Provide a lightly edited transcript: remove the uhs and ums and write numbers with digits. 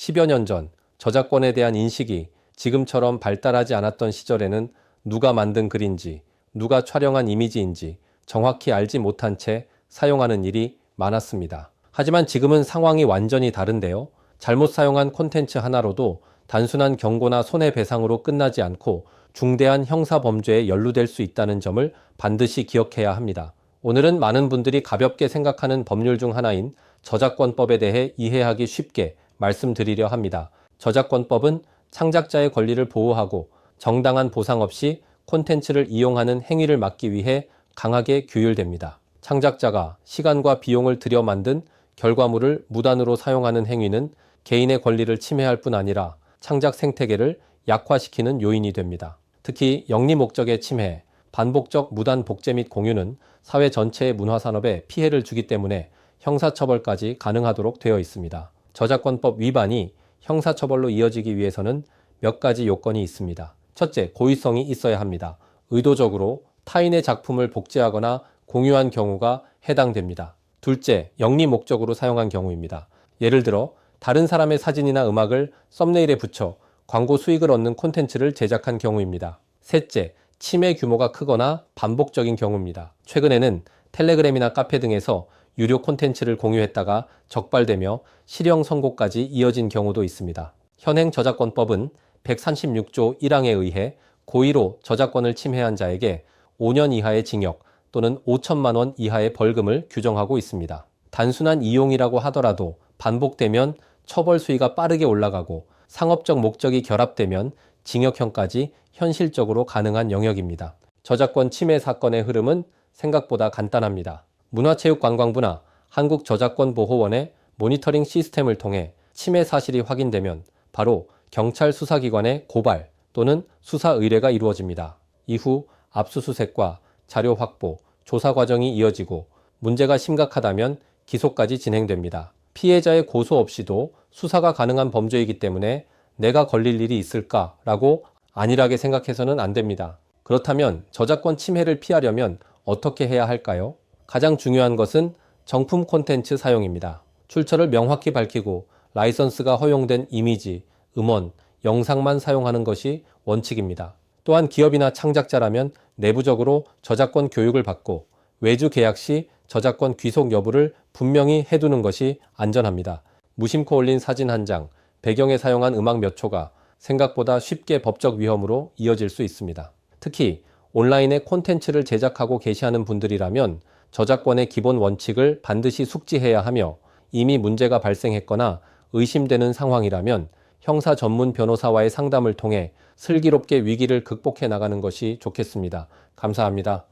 10여 년 전 저작권에 대한 인식이 지금처럼 발달하지 않았던 시절에는 누가 만든 글인지, 누가 촬영한 이미지인지 정확히 알지 못한 채 사용하는 일이 많았습니다. 하지만 지금은 상황이 완전히 다른데요. 잘못 사용한 콘텐츠 하나로도 단순한 경고나 손해배상으로 끝나지 않고 중대한 형사범죄에 연루될 수 있다는 점을 반드시 기억해야 합니다. 오늘은 많은 분들이 가볍게 생각하는 법률 중 하나인 저작권법에 대해 이해하기 쉽게 말씀드리려 합니다. 저작권법은 창작자의 권리를 보호하고 정당한 보상 없이 콘텐츠를 이용하는 행위를 막기 위해 강하게 규율됩니다. 창작자가 시간과 비용을 들여 만든 결과물을 무단으로 사용하는 행위는 개인의 권리를 침해할 뿐 아니라 창작 생태계를 약화시키는 요인이 됩니다. 특히 영리 목적의 침해, 반복적 무단 복제 및 공유는 사회 전체의 문화산업에 피해를 주기 때문에 형사처벌까지 가능하도록 되어 있습니다. 저작권법 위반이 형사처벌로 이어지기 위해서는 몇 가지 요건이 있습니다. 첫째, 고의성이 있어야 합니다. 의도적으로 타인의 작품을 복제하거나 공유한 경우가 해당됩니다. 둘째, 영리 목적으로 사용한 경우입니다. 예를 들어 다른 사람의 사진이나 음악을 썸네일에 붙여 광고 수익을 얻는 콘텐츠를 제작한 경우입니다. 셋째, 침해 규모가 크거나 반복적인 경우입니다. 최근에는 텔레그램이나 카페 등에서 유료 콘텐츠를 공유했다가 적발되며 실형 선고까지 이어진 경우도 있습니다. 현행 저작권법은 136조 1항에 의해 고의로 저작권을 침해한 자에게 5년 이하의 징역 또는 5천만 원 이하의 벌금을 규정하고 있습니다. 단순한 이용이라고 하더라도 반복되면 처벌 수위가 빠르게 올라가고 상업적 목적이 결합되면 징역형까지 현실적으로 가능한 영역입니다. 저작권 침해 사건의 흐름은 생각보다 간단합니다. 문화체육관광부나 한국저작권보호원의 모니터링 시스템을 통해 침해 사실이 확인되면 바로 경찰 수사기관에 고발 또는 수사 의뢰가 이루어집니다. 이후 압수수색과 자료 확보, 조사 과정이 이어지고 문제가 심각하다면 기소까지 진행됩니다. 피해자의 고소 없이도 수사가 가능한 범죄이기 때문에 내가 걸릴 일이 있을까라고 안일하게 생각해서는 안 됩니다. 그렇다면 저작권 침해를 피하려면 어떻게 해야 할까요? 가장 중요한 것은 정품 콘텐츠 사용입니다. 출처를 명확히 밝히고 라이선스가 허용된 이미지, 음원, 영상만 사용하는 것이 원칙입니다. 또한 기업이나 창작자라면 내부적으로 저작권 교육을 받고 외주 계약 시 저작권 귀속 여부를 분명히 해두는 것이 안전합니다. 무심코 올린 사진 한 장, 배경에 사용한 음악 몇 초가 생각보다 쉽게 법적 위험으로 이어질 수 있습니다. 특히 온라인에 콘텐츠를 제작하고 게시하는 분들이라면 저작권의 기본 원칙을 반드시 숙지해야 하며 이미 문제가 발생했거나 의심되는 상황이라면 형사 전문 변호사와의 상담을 통해 슬기롭게 위기를 극복해 나가는 것이 좋겠습니다. 감사합니다.